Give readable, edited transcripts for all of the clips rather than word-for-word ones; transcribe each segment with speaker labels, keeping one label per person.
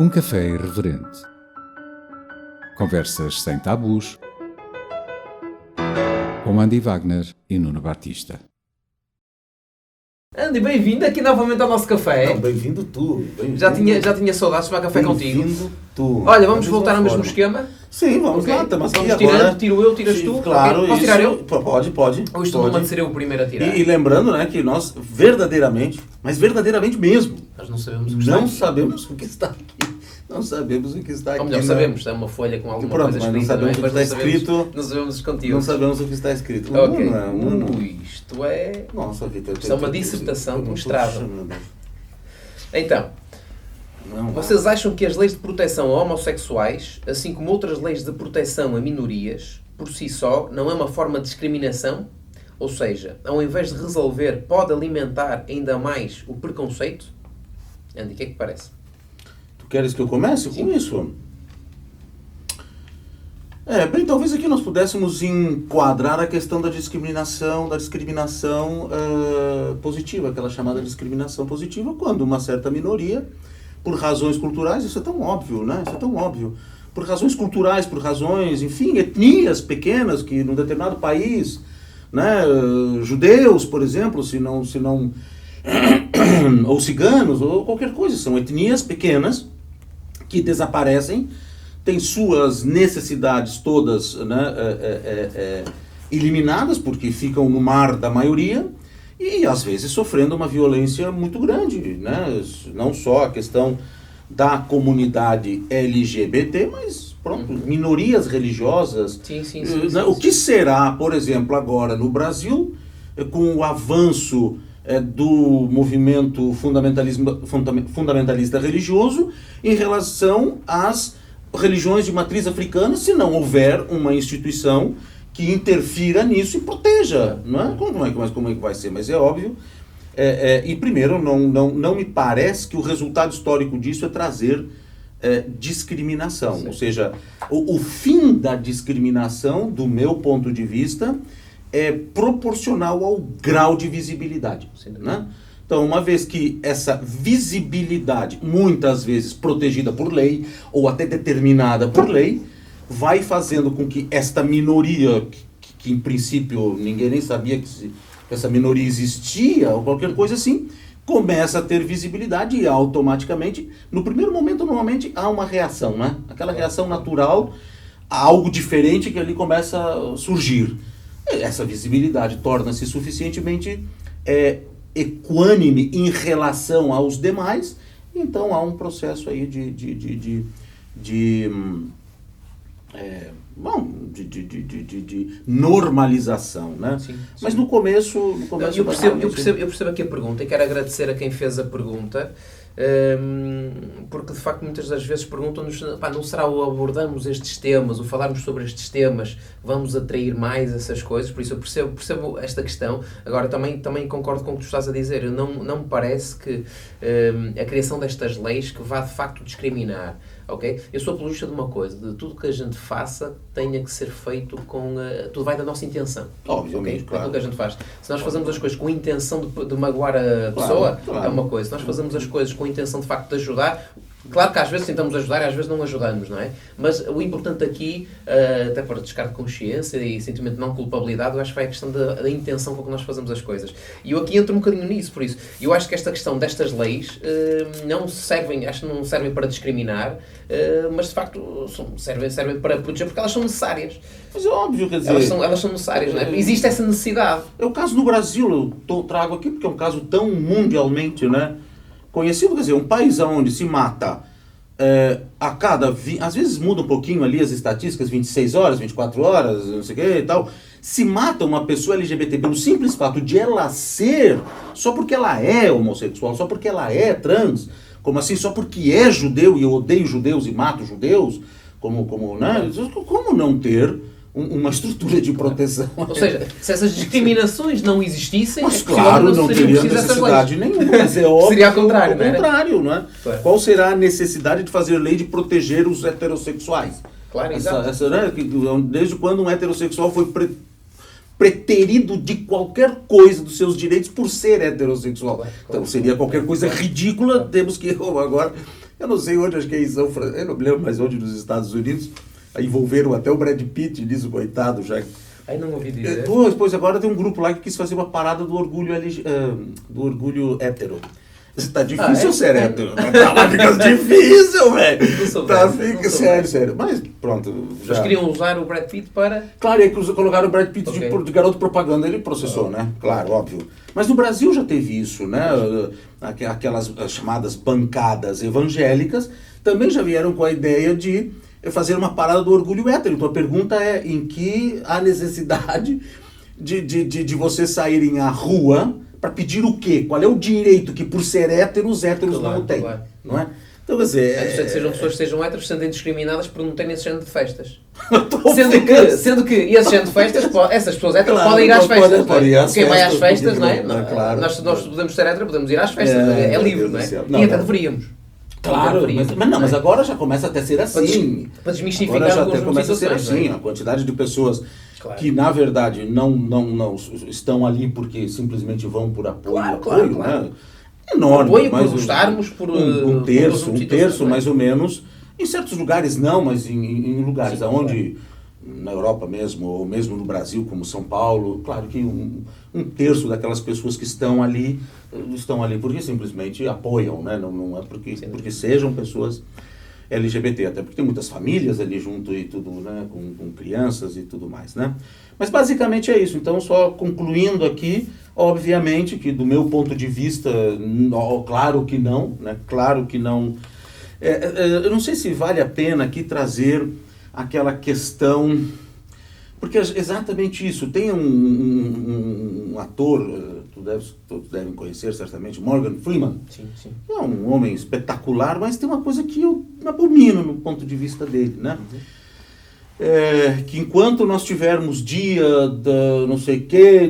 Speaker 1: Um café irreverente. Conversas sem tabus, com Andy Wagner e Nuno Batista.
Speaker 2: Andy, bem-vindo aqui novamente ao nosso café.
Speaker 3: Não, bem-vindo tu. Bem-vindo.
Speaker 2: Já tinha saudades de tomar café contigo.
Speaker 3: Bem-vindo tu.
Speaker 2: Olha, vamos voltar ao mesmo esquema?
Speaker 3: Sim, vamos
Speaker 2: Okay.
Speaker 3: lá. Estamos aqui
Speaker 2: Vamos
Speaker 3: agora.
Speaker 2: tirando, tiro eu, tiras tu.
Speaker 3: Claro,
Speaker 2: Okay. Posso tirar eu?
Speaker 3: Pode.
Speaker 2: Ou estou numa de ser eu o primeiro a tirar?
Speaker 3: E lembrando, né, que nós verdadeiramente, mas verdadeiramente mesmo,
Speaker 2: Nós não sabemos o que está
Speaker 3: não
Speaker 2: aqui.
Speaker 3: sabemos o que está aqui. Não sabemos o que está aqui.
Speaker 2: Ou melhor, sabemos. É uma folha com alguma
Speaker 3: Pronto,
Speaker 2: coisa
Speaker 3: mas não
Speaker 2: escrita.
Speaker 3: sabemos o que
Speaker 2: Mas
Speaker 3: está escrito.
Speaker 2: Não sabemos os conteúdos.
Speaker 3: Não sabemos o que está escrito.
Speaker 2: Ok.
Speaker 3: Não.
Speaker 2: Isto é...
Speaker 3: Nossa, Vitor.
Speaker 2: Isto é uma dissertação de um
Speaker 3: Puxa,
Speaker 2: mestrado.
Speaker 3: meu Deus.
Speaker 2: Então,
Speaker 3: Não,
Speaker 2: vocês acham que as leis de proteção a homossexuais, assim como outras leis de proteção a minorias, por si só, não é uma forma de discriminação? Ou seja, ao invés de resolver, pode alimentar ainda mais o preconceito? Andy, o que é que parece?
Speaker 3: Tu queres que eu comece com isso? Bem, talvez aqui nós pudéssemos enquadrar a questão da discriminação positiva, aquela chamada discriminação positiva, quando uma certa minoria, por razões culturais, isso é tão óbvio, né? Isso é tão óbvio. Por razões culturais, por razões, enfim, etnias pequenas que num determinado país, né, judeus, por exemplo, se não ou ciganos, ou qualquer coisa, são etnias pequenas que desaparecem, têm suas necessidades todas, né, eliminadas, porque ficam no mar da maioria, e às vezes sofrendo uma violência muito grande, né? Não só a questão da comunidade LGBT, mas pronto, minorias religiosas.
Speaker 2: Sim.
Speaker 3: O que será, por exemplo, agora no Brasil, com o avanço do movimento fundamentalista religioso em relação às religiões de matriz africana, se não houver uma instituição que interfira nisso e proteja, não é? Como é que vai ser? Mas é óbvio. E primeiro, não me parece que o resultado histórico disso é trazer discriminação.
Speaker 2: Sim.
Speaker 3: Ou seja, o fim da discriminação, do meu ponto de vista, é proporcional ao grau de visibilidade.
Speaker 2: Sim.
Speaker 3: Né? Então, uma vez que essa visibilidade, muitas vezes protegida por lei, ou até determinada por lei, vai fazendo com que esta minoria, que em princípio ninguém nem sabia que essa minoria existia, ou qualquer coisa assim, começa a ter visibilidade e automaticamente, no primeiro momento, normalmente, há uma reação, né? Aquela reação natural, a algo diferente que ali começa a surgir. Essa visibilidade torna-se suficientemente equânime em relação aos demais, então há um processo aí de normalização, né?
Speaker 2: Sim.
Speaker 3: Mas no começo
Speaker 2: Eu percebo aqui a pergunta e quero agradecer a quem fez a pergunta, porque de facto muitas das vezes perguntam-nos, não será o abordamos estes temas, o falarmos sobre estes temas, vamos atrair mais essas coisas, por isso eu percebo esta questão. Agora também concordo com o que tu estás a dizer, não me parece que a criação destas leis que vá de facto discriminar. Okay? Eu sou apologista de uma coisa, de tudo que a gente faça tenha que ser feito com... tudo vai da nossa intenção.
Speaker 3: Obviamente,
Speaker 2: Okay?
Speaker 3: claro.
Speaker 2: É tudo que a gente faz. Se nós fazemos as coisas com a intenção de magoar a pessoa,
Speaker 3: claro.
Speaker 2: é uma coisa. Se nós fazemos as coisas com a intenção de facto de ajudar, claro que às vezes tentamos ajudar e às vezes não ajudamos, não é? Mas o importante aqui, até para descarte de consciência e sentimento de não culpabilidade, eu acho que vai a questão da intenção com que nós fazemos as coisas. E eu aqui entro um bocadinho nisso, por isso. Eu acho que esta questão destas leis não servem para discriminar, mas de facto servem para proteger, porque elas são necessárias.
Speaker 3: Mas é óbvio, quer dizer...
Speaker 2: Elas são necessárias, não é? Existe essa necessidade.
Speaker 3: É o caso do Brasil, eu trago aqui porque é um caso tão mundialmente, né, conhecido, quer dizer, um país onde se mata a cada... Às vezes muda um pouquinho ali as estatísticas, 26 horas, 24 horas, não sei o que e tal. Se mata uma pessoa LGBT pelo simples fato de ela ser, só porque ela é homossexual, só porque ela é trans, como assim, só porque é judeu e eu odeio judeus e mato judeus, né? Como não ter uma estrutura de proteção?
Speaker 2: Ou seja, se essas discriminações não existissem,
Speaker 3: mas claro, não teria necessidade nenhuma, mas é óbvio.
Speaker 2: Seria ao contrário, não é?
Speaker 3: Não é?
Speaker 2: Claro.
Speaker 3: Qual será a necessidade de fazer lei de proteger os heterossexuais?
Speaker 2: Claro, exato.
Speaker 3: Né? Desde quando um heterossexual foi preterido de qualquer coisa dos seus direitos por ser heterossexual. Então seria qualquer coisa ridícula, temos que agora Eu não sei onde, acho que é em São Francisco, eu não me lembro mais onde nos Estados Unidos, envolveram até o Brad Pitt nisso, coitado, já.
Speaker 2: Aí não ouvi dizer.
Speaker 3: Pois agora tem um grupo lá que quis fazer uma parada do orgulho, do orgulho hétero. Tá difícil ser hétero. Tá ficando difícil, velho. Sério. Mas pronto.
Speaker 2: Eles queriam usar o Brad Pitt para...
Speaker 3: Claro, aí colocaram o Brad Pitt
Speaker 2: Okay.
Speaker 3: de garoto propaganda, ele processou, né? Claro, óbvio. Mas no Brasil já teve isso, né? Aquelas chamadas bancadas evangélicas também já vieram com a ideia de fazer uma parada do orgulho hétero. Então a pergunta é em que há necessidade de vocês saírem à rua para pedir o quê? Qual é o direito que por ser hétero os héteros não têm?
Speaker 2: Claro.
Speaker 3: Não é? Então, quer dizer...
Speaker 2: A não ser que sejam pessoas que sejam héteros, sendo discriminadas por não terem esse género de festas. Sendo que esse género de festas, essas pessoas héteros podem ir às festas. Quem vai às festas, não é?
Speaker 3: Claro.
Speaker 2: Nós podemos ser héteros, podemos ir às festas. É livre, não é? E até deveríamos.
Speaker 3: Claro, mas agora já começa até a ser assim.
Speaker 2: Para desmistificar
Speaker 3: agora já
Speaker 2: algumas
Speaker 3: até começa a ser assim.
Speaker 2: é?
Speaker 3: A quantidade de pessoas que, na verdade, não estão ali porque simplesmente vão por apoio.
Speaker 2: Claro.
Speaker 3: Né? Enorme.
Speaker 2: Apoio
Speaker 3: mas
Speaker 2: por gostarmos, por...
Speaker 3: Um terço mais ou menos. Em certos lugares não, mas em lugares onde... Na Europa mesmo, ou mesmo no Brasil, como São Paulo, claro que um terço daquelas pessoas que estão ali porque simplesmente apoiam, né? Não é porque sejam pessoas LGBT, até porque tem muitas famílias ali junto e tudo, né? Com crianças e tudo mais, né? Mas basicamente é isso. Então, só concluindo aqui, obviamente que do meu ponto de vista, claro que não, né? Claro que não. Eu não sei se vale a pena aqui trazer aquela questão, porque é exatamente isso. Tem um ator, todos devem conhecer certamente, Morgan Freeman.
Speaker 2: Sim.
Speaker 3: É um homem espetacular, mas tem uma coisa que eu abomino no ponto de vista dele, né? Que enquanto nós tivermos dia da não sei o quê,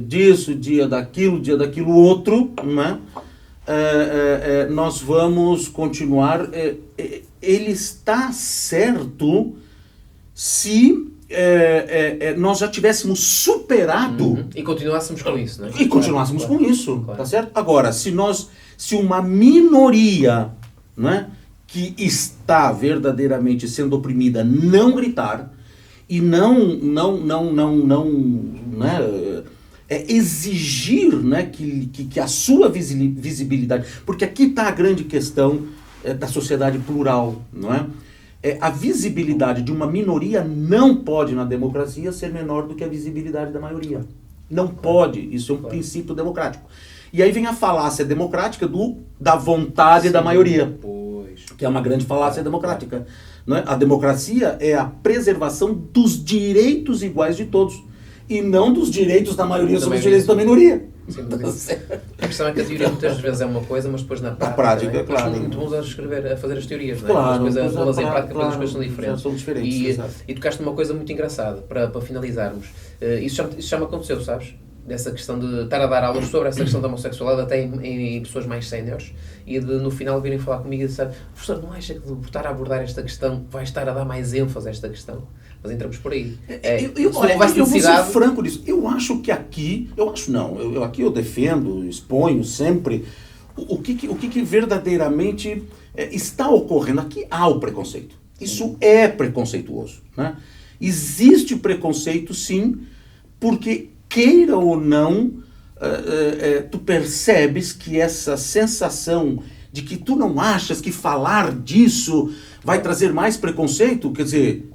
Speaker 3: disso, dia daquilo outro, né? Nós vamos continuar. Ele está certo se nós já tivéssemos superado...
Speaker 2: E continuássemos com isso, não é?
Speaker 3: E continuássemos com isso,
Speaker 2: claro.
Speaker 3: tá certo? Agora, se uma minoria, não é, que está verdadeiramente sendo oprimida não gritar e não exigir, né, que a sua visibilidade... Porque aqui está a grande questão da sociedade plural, não é? A visibilidade de uma minoria não pode, na democracia, ser menor do que a visibilidade da maioria. Não pode. Isso é um princípio democrático. E aí vem a falácia democrática da vontade da maioria, que é uma grande falácia democrática. Não é? A democracia é a preservação dos direitos iguais de todos, e não dos direitos da maioria sobre os direitos da minoria.
Speaker 2: A questão é que a teoria muitas vezes é uma coisa, mas depois na prática,
Speaker 3: claro.
Speaker 2: São muito bons a fazer as teorias, não é?
Speaker 3: Claro,
Speaker 2: depois
Speaker 3: depois
Speaker 2: em prática,
Speaker 3: claro,
Speaker 2: as coisas são diferentes. E tocaste numa coisa muito engraçada, para finalizarmos. Isso já me aconteceu, sabes? Dessa questão de estar a dar aulas sobre essa questão da homossexualidade até em pessoas mais séniores, e de no final virem falar comigo e dizer: professor, não acha que por estar a abordar esta questão vai estar a dar mais ênfase a esta questão? Mas entramos por aí.
Speaker 3: Eu vou ser franco nisso. Eu acho que aqui... Aqui eu defendo, exponho sempre o que verdadeiramente está ocorrendo. Aqui há o preconceito. Isso é preconceituoso, né? Existe preconceito, sim, porque, queira ou não, tu percebes que essa sensação de que tu não achas que falar disso vai trazer mais preconceito, quer dizer...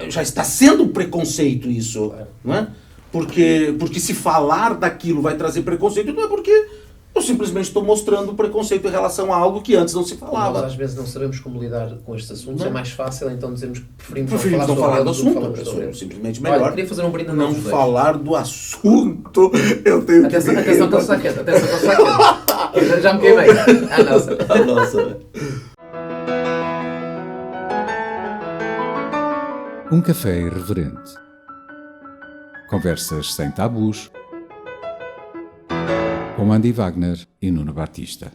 Speaker 3: Já está sendo um preconceito isso, não é? Porque se falar daquilo vai trazer preconceito, não é porque eu simplesmente estou mostrando preconceito em relação a algo que antes não se falava.
Speaker 2: Nós às vezes não sabemos como lidar com estes assuntos, não. É mais fácil então dizermos que preferimos
Speaker 3: não falar do assunto, simplesmente melhor.
Speaker 2: Olha, queria fazer um brinde
Speaker 3: não falar do assunto, eu tenho que...
Speaker 2: Atenção que eu estou quieto, já me queimei.
Speaker 3: A nossa.
Speaker 1: Um café irreverente. Conversas sem tabus. Com Andy Wagner e Nuno Batista.